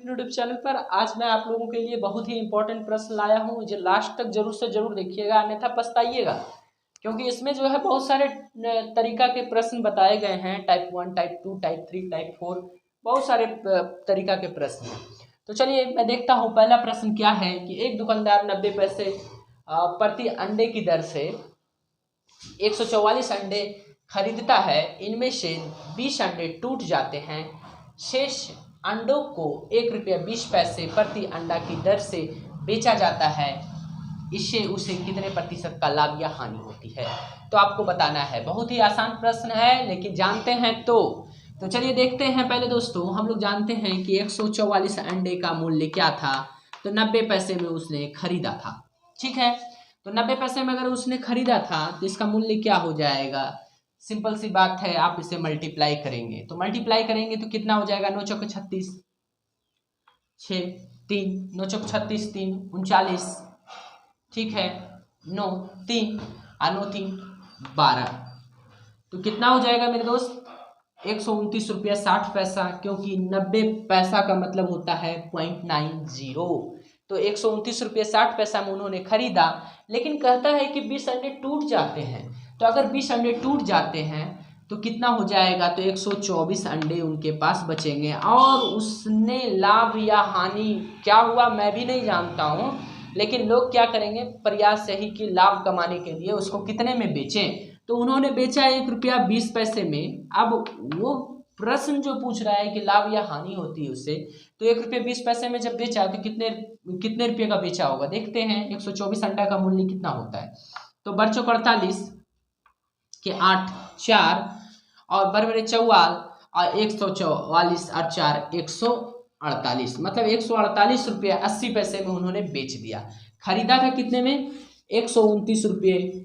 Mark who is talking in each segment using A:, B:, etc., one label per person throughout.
A: YouTube channel पर। आज मैं आप लोगों के लिए बहुत ही इंपॉर्टेंट प्रश्न लाया हूं, जो लास्ट तक जरूर से जरूर देखिएगा, अन्यथा पछताइएगा। क्योंकि इसमें जो है बहुत सारे तरीका के प्रश्न बताए गए हैं, टाइप 1, टाइप 2, टाइप 3, टाइप 4, बहुत सारे तरीका के प्रश्न हैं। तो चलिए मैं देखता हूँ पहला प्रश्न क्या है कि एक दुकानदार 90 पैसे प्रति अंडे की दर से 144 अंडे खरीदता है। इनमें से 20 अंडे टूट जाते हैं। शेष अंडों को 1 रुपया 20 पैसे प्रति अंडा की दर से बेचा जाता है। इससे उसे कितने प्रतिशत का लाभ या हानि होती है? तो आपको बताना है। बहुत ही आसान प्रश्न है, लेकिन जानते हैं तो चलिए देखते हैं। पहले दोस्तों हम लोग जानते हैं कि 144 अंडे का मूल्य क्या था, तो 90 पैसे में उसने खरीदा था। ठीक है, तो 90 पैसे में अगर उसने खरीदा था तो इसका मूल्य क्या हो जाएगा? सिंपल सी बात है, आप इसे मल्टीप्लाई करेंगे तो कितना हो जाएगा? 9 चौके 36, 6 3, 9 चौके 36, 3 39, ठीक है, 9 3 और 9 3 12, तो कितना हो जाएगा मेरे दोस्त? 129 रुपया 60 पैसा, क्योंकि 90 पैसा का मतलब होता है 0.90। तो 129 रुपये 60 पैसा में उन्होंने खरीदा, लेकिन कहता है कि 20 अंडे टूट जाते हैं। तो अगर 20 अंडे टूट जाते हैं तो कितना हो जाएगा? तो 124 अंडे उनके पास बचेंगे। और उसने लाभ या हानि क्या हुआ मैं भी नहीं जानता हूँ, लेकिन लोग क्या करेंगे, प्रयास यही कि लाभ कमाने के लिए उसको कितने में बेचें। तो उन्होंने बेचा 1 रुपया 20 पैसे में। अब वो प्रश्न जो पूछ रहा है कि लाभ या हानि होती है उससे, तो 1 रुपये 20 पैसे में जब बेचा तो कितने रुपये का बेचा होगा? देखते हैं। 124 अंडा का मूल्य कितना होता है? तो बरचो 48 के 8 4 और बरबरे 44 और 144 और 4 148, मतलब 148 रुपये 80 पैसे में उन्होंने बेच दिया। खरीदा था कितने में? 129 रुपये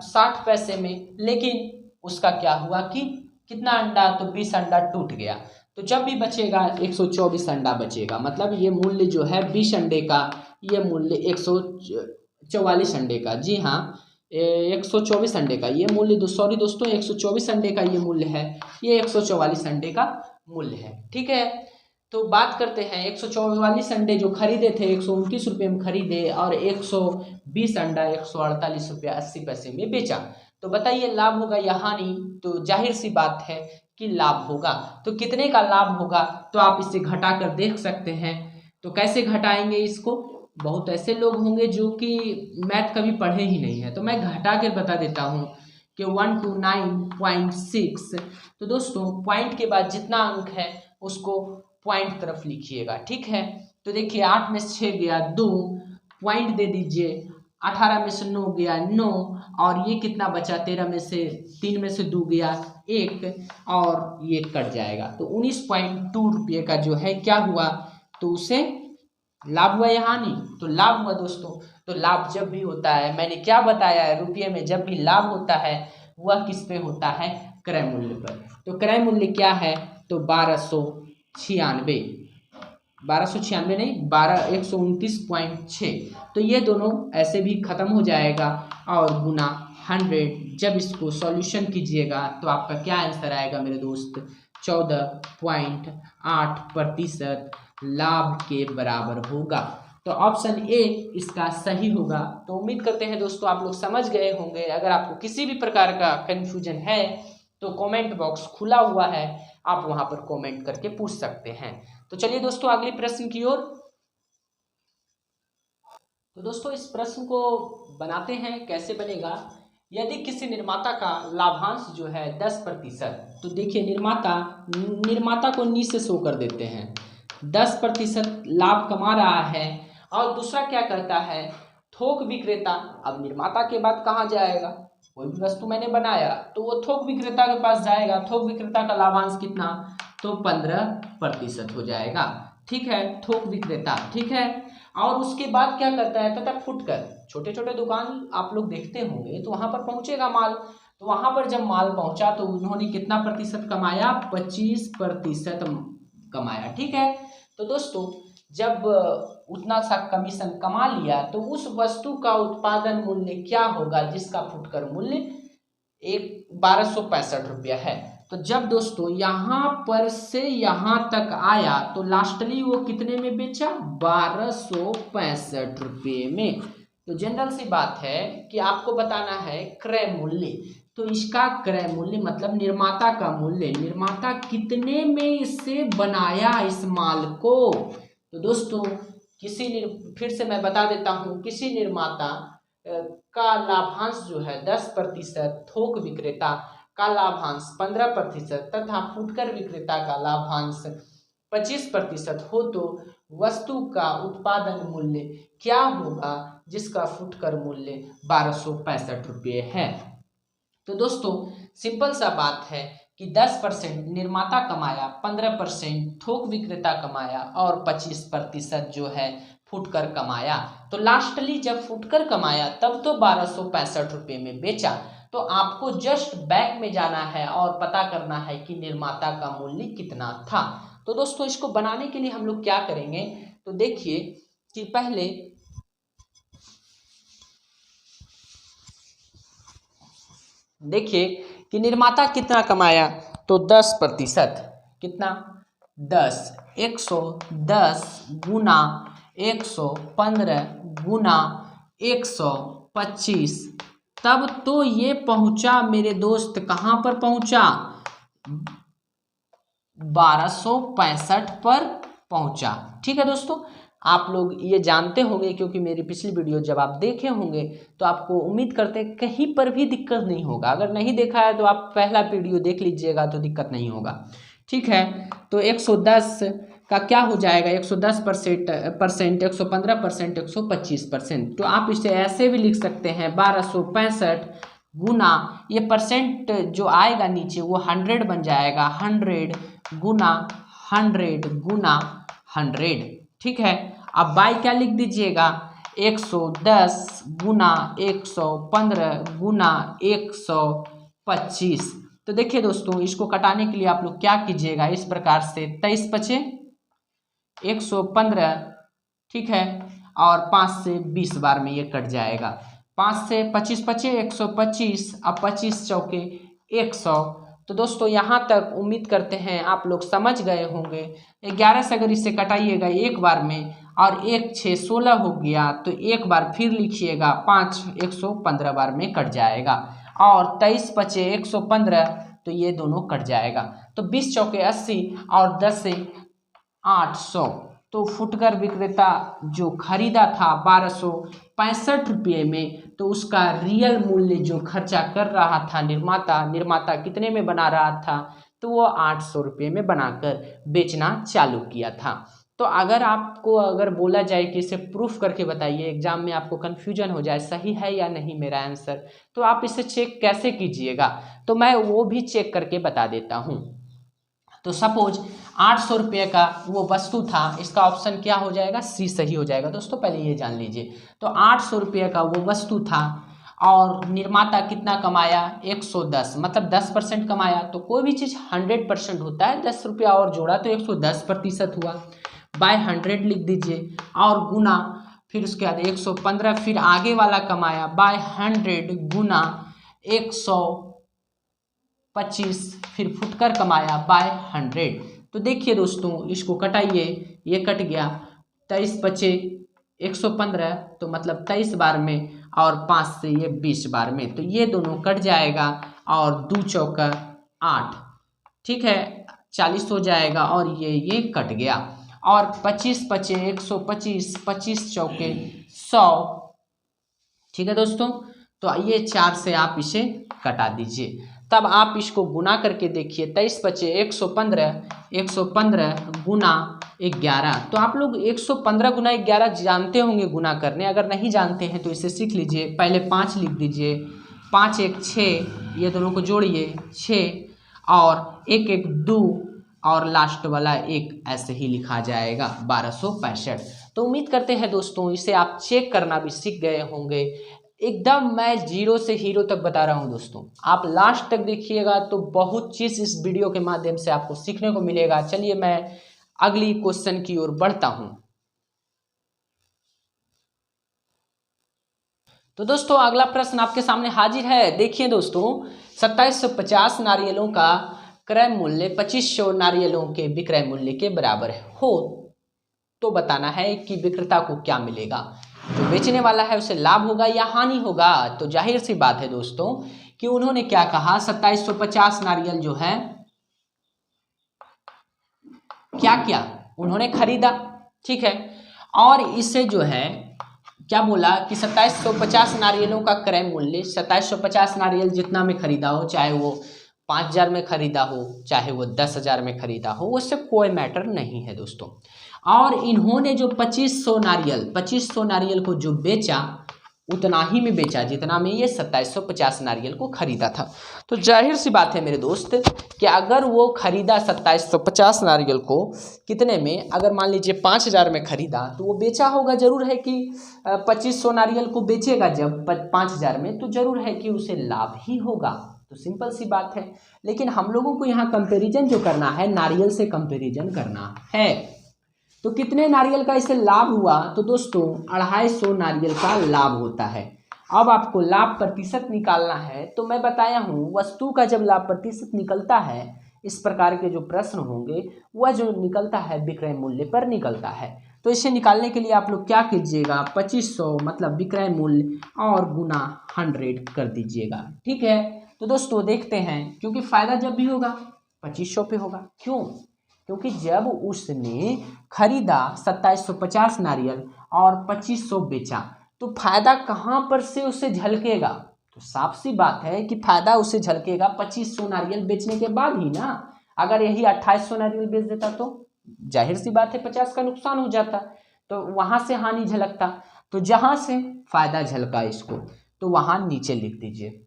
A: 60 पैसे में। लेकिन उसका क्या हुआ कि कितना अंडा? तो 20 अंडा टूट गया। तो जब भी बचेगा 124 अंडा बचेगा, मतलब ये मूल्य जो है 20 अंडे का, ये मूल्य 144 अंडे का, जी हाँ 124 अंडे का ये मूल्य, दोस्तों 124 अंडे का ये मूल्य है, ये 144 अंडे का मूल्य है। ठीक है, तो बात करते हैं 144 अंडे जो खरीदे थे 129 रुपये में खरीदे, और 120 अंडा 148 रुपया 80 पैसे में बेचा। तो बताइए लाभ होगा या हानि? तो जाहिर सी बात है कि लाभ होगा। तो कितने का लाभ होगा? तो आप इसे घटा कर देख सकते हैं। तो कैसे घटाएंगे इसको? बहुत ऐसे लोग होंगे जो कि मैथ कभी पढ़े ही नहीं है, तो मैं घटा कर बता देता हूँ कि 129.6। तो दोस्तों पॉइंट के बाद जितना अंक है उसको पॉइंट तरफ लिखिएगा। ठीक है, तो देखिए 8 में से 6 गया 2, पॉइंट दे दीजिए। 18 में से 9 गया 9, और ये कितना बचा? 13 में से 3 में से 2 गया 1, और ये कट जाएगा। तो 19.2 रुपये का जो है क्या हुआ? तो उसे लाभ हुआ या हानि? तो लाभ हुआ दोस्तों। तो लाभ जब भी होता है, मैंने क्या बताया है, रुपये में जब भी लाभ होता है वह किस पे होता है? क्रय मूल्य पर। तो क्रय मूल्य क्या है? तो 1296 नहीं, 129.6। तो ये दोनों ऐसे भी खत्म हो जाएगा, और गुना 100 जब इसको सॉल्यूशन कीजिएगा तो आपका क्या आंसर आएगा मेरे दोस्त? 14.8% लाभ के बराबर होगा। तो ऑप्शन ए इसका सही होगा। तो उम्मीद करते हैं दोस्तों आप लोग समझ गए होंगे। अगर आपको किसी भी प्रकार का कंफ्यूजन है तो कमेंट बॉक्स खुला हुआ है, आप वहां पर कमेंट करके पूछ सकते हैं। तो चलिए दोस्तों अगले प्रश्न की ओर। तो दोस्तों इस प्रश्न को बनाते हैं। कैसे बनेगा? यदि किसी निर्माता का लाभांश जो है 10%, तो देखिए निर्माता को नीचे शो कर देते हैं, 10% लाभ कमा रहा है। और दूसरा क्या कहता है? थोक विक्रेता। अब निर्माता के बाद कहाँ जाएगा? कोई भी वस्तु मैंने बनाया तो वो थोक विक्रेता के पास जाएगा। थोक विक्रेता का लाभांश कितना? तो 15% हो जाएगा। ठीक है, थोक विक्रेता। ठीक है, और उसके बाद क्या करता है? तथा फुटकर, छोटे छोटे दुकान आप लोग देखते होंगे, तो वहां पर पहुंचेगा माल। तो वहां पर जब माल पहुंचा तो उन्होंने कितना प्रतिशत कमाया? 25% कमाया। ठीक है, तो दोस्तों जब उतना सा कमीशन कमा लिया तो उस वस्तु का उत्पादन मूल्य क्या होगा जिसका फुटकर मूल्य 1265 रुपया है? तो जब दोस्तों यहाँ पर से यहाँ तक आया तो लास्टली वो कितने में बेचा? 1265 रुपये में। तो जनरल सी बात है कि आपको बताना है क्रय मूल्य। तो इसका क्रय मूल्य मतलब निर्माता का मूल्य, निर्माता कितने में इससे बनाया इस माल को। तो दोस्तों फिर से मैं बता देता हूँ, किसी निर्माता का लाभांश जो है 10%, थोक विक्रेता का लाभांश 15% तथा फुटकर विक्रेता का लाभांश 25% हो तो वस्तु का उत्पादन मूल्य क्या होगा, जिसका फुटकर मूल्य 1265 रुपये है। तो दोस्तों सिंपल सा बात है कि 10% निर्माता कमाया, 15% थोक विक्रेता कमाया और 25% जो है फुटकर कमाया। तो लास्टली जब फुटकर कमाया तब तो 1265 रुपये में बेचा। तो आपको जस्ट बैक में जाना है और पता करना है कि निर्माता का मूल्य कितना था। तो दोस्तों इसको बनाने के लिए हम लोग क्या करेंगे, तो देखिए कि पहले देखिए कि निर्माता कितना कमाया, तो 10%। कितना? 10, 110 गुना 115 गुना 125, तब तो ये पहुंचा मेरे दोस्त, कहाँ पर पहुंचा? 1265 पर पहुंचा। ठीक है दोस्तों, आप लोग ये जानते होंगे क्योंकि मेरी पिछली वीडियो जब आप देखे होंगे तो आपको उम्मीद करते हैं कहीं पर भी दिक्कत नहीं होगा। अगर नहीं देखा है तो आप पहला वीडियो देख लीजिएगा तो दिक्कत नहीं होगा। ठीक है, तो 110 का क्या हो जाएगा? 110%, 115%, 125%। तो आप इसे ऐसे भी लिख सकते हैं 1265 गुना, ये परसेंट जो आएगा नीचे वो 100 बन जाएगा, 100 गुना 100 गुना 100। ठीक है, अब बाई क्या लिख दीजिएगा? 110 गुना 115 गुना 125। तो देखिए दोस्तों इसको कटाने के लिए आप लोग क्या कीजिएगा, इस प्रकार से 23 पचे 115, ठीक है, और 5 से 20 बार में ये कट जाएगा। 5 से 25 बचे 125, अब 25 चौके 100। तो दोस्तों यहाँ तक उम्मीद करते हैं आप लोग समझ गए होंगे। 11 से अगर इसे कटाइएगा एक बार में और 1 6 16 हो गया, तो एक बार फिर लिखिएगा 5 115 बार में कट जाएगा, और 23 बचे 115, तो ये दोनों कट जाएगा। तो 20 चौके 80 और 10 से 800। तो फुटकर विक्रेता जो खरीदा था 1265 रुपये में, तो उसका रियल मूल्य जो खर्चा कर रहा था निर्माता कितने में बना रहा था, तो वो 800 रुपये में बनाकर बेचना चालू किया था। तो अगर आपको बोला जाए कि इसे प्रूफ करके बताइए, एग्जाम में आपको कन्फ्यूजन हो जाए सही है या नहीं मेरा आंसर, तो आप इसे चेक कैसे कीजिएगा, तो मैं वो भी चेक करके बता देता हूँ। तो सपोज 800 रुपये का वो वस्तु था, इसका ऑप्शन क्या हो जाएगा? सी सही हो जाएगा। दोस्तों पहले ये जान लीजिए, तो 800 रुपये का वो वस्तु था और निर्माता कितना कमाया? 110, मतलब 10% कमाया। तो कोई भी चीज़ 100% होता है, 10 रुपया और जोड़ा तो 110% हुआ, बाय 100 लिख दीजिए, और गुना फिर उसके बाद 115, फिर आगे वाला कमाया बाय 100 गुना 125, फिर फुटकर कमाया बाय 100। तो देखिए दोस्तों इसको कटाइए, ये कट गया, 23 बचे 115, तो मतलब 23 बार में, और 5 से ये 20 बार में, तो ये दोनों कट जाएगा, और 2 चौका 8, ठीक है, 40 हो जाएगा, और ये कट गया, और 25 बचे 125, 25 चौके 100। ठीक है दोस्तों, तो ये 4 से आप इसे कटा दीजिए। तब आप इसको गुना करके देखिए, 23 बचे 115, 115 गुना 11। तो आप लोग 115 गुना 11 जानते होंगे गुना करने, अगर नहीं जानते हैं तो इसे सीख लीजिए। पहले 5 लिख दीजिए, 5 1 6, ये दोनों को जोड़िए 6, और 1 1 2, और लास्ट वाला 1 ऐसे ही लिखा जाएगा 1265। तो उम्मीद करते हैं दोस्तों इसे आप चेक करना भी सीख गए होंगे। एकदम मैं जीरो से हीरो तक बता रहा हूं दोस्तों, आप लास्ट तक देखिएगा तो बहुत चीज़ इस वीडियो के माध्यम से आपको सीखने को मिलेगा। चलिए मैं अगली क्वेश्चन की ओर बढ़ता हूं। तो दोस्तों अगला प्रश्न आपके सामने हाजिर है। देखिए दोस्तों, 2750 नारियलों का क्रय मूल्य 2500 नारियलों के विक्रय मूल्य के बराबर हो तो बताना है कि विक्रेता को क्या मिलेगा, जो बेचने वाला है उसे लाभ होगा या हानि होगा। तो जाहिर सी बात है दोस्तों कि उन्होंने क्या कहा, 2750 नारियल जो है क्या किया, उन्होंने खरीदा, ठीक है। और इससे जो है क्या बोला कि 2750 नारियलों का क्रय मूल्य, 2750 नारियल जितना में खरीदा हो, चाहे वो 5000 में खरीदा हो चाहे वो 10,000 में खरीदा हो, उससे कोई मैटर नहीं है दोस्तों। और इन्होंने जो 2500 नारियल को जो बेचा उतना ही में बेचा जितना में ये 2750 नारियल को खरीदा था। तो जाहिर सी बात है मेरे दोस्त कि अगर वो खरीदा 2750 नारियल को कितने में, अगर मान लीजिए 5000 में खरीदा तो वो बेचा होगा, जरूर है कि 2500 नारियल को बेचेगा जब 5000 में तो जरूर है कि उसे लाभ ही होगा। तो सिंपल सी बात है। लेकिन हम लोगों को यहाँ कंपेरिजन जो करना है, नारियल से कंपेरिजन करना है। तो कितने नारियल का इसे लाभ हुआ, तो दोस्तों 250 नारियल का लाभ होता है। अब आपको लाभ प्रतिशत निकालना है, तो मैं बताया हूँ वस्तु का जब लाभ प्रतिशत निकलता है, इस प्रकार के जो प्रश्न होंगे वह जो निकलता है विक्रय मूल्य पर निकलता है। तो इसे निकालने के लिए आप लोग क्या कीजिएगा, 2500 मतलब विक्रय मूल्य और गुना 100 कर दीजिएगा, ठीक है। तो दोस्तों देखते हैं, क्योंकि फायदा जब भी होगा 2500 पे होगा। क्यों? क्योंकि जब उसने खरीदा 2750 नारियल और 2500 बेचा तो फायदा कहाँ पर से उसे झलकेगा, तो साफ सी बात है कि फायदा उसे झलकेगा 2500 नारियल बेचने के बाद ही ना। अगर यही 2800 नारियल बेच देता तो जाहिर सी बात है 50 का नुकसान हो जाता, तो वहां से हानि झलकता। तो जहां से फायदा झलका इसको तो वहां नीचे लिख दीजिए।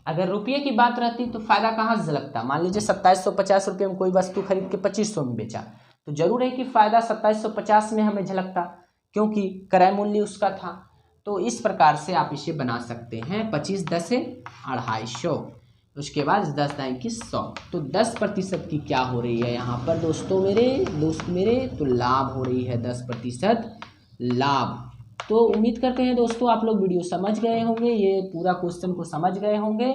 A: अगर रुपये की बात रहती तो फायदा कहाँ से झलकता, मान लीजिए 2750 रुपये में कोई वस्तु खरीद के 2500 में बेचा तो जरूर है कि फायदा 2750 में हमें झलकता, क्योंकि क्रय मूल्य उसका था। तो इस प्रकार से आप इसे बना सकते हैं, 25 10 250, उसके बाद 10 दाएं की 100। तो 10% की क्या हो रही है यहाँ पर दोस्तों मेरे, तो लाभ हो रही है 10% लाभ। तो उम्मीद करते हैं दोस्तों आप लोग वीडियो समझ गए होंगे, ये पूरा क्वेश्चन को समझ गए होंगे।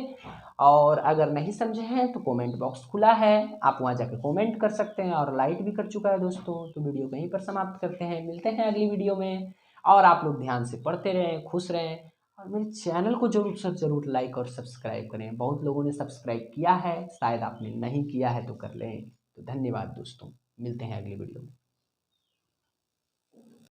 A: और अगर नहीं समझे हैं तो कमेंट बॉक्स खुला है, आप वहां जाकर कमेंट कर सकते हैं। और लाइट भी कर चुका है दोस्तों। तो वीडियो कहीं पर समाप्त करते हैं, मिलते हैं अगली वीडियो में। और आप लोग ध्यान से पढ़ते रहें, खुश रहें, और मेरे चैनल को जरूर से जरूर लाइक और सब्सक्राइब करें। बहुत लोगों ने सब्सक्राइब किया है, शायद आपने नहीं किया है तो कर लें। तो धन्यवाद दोस्तों, मिलते हैं अगली वीडियो में।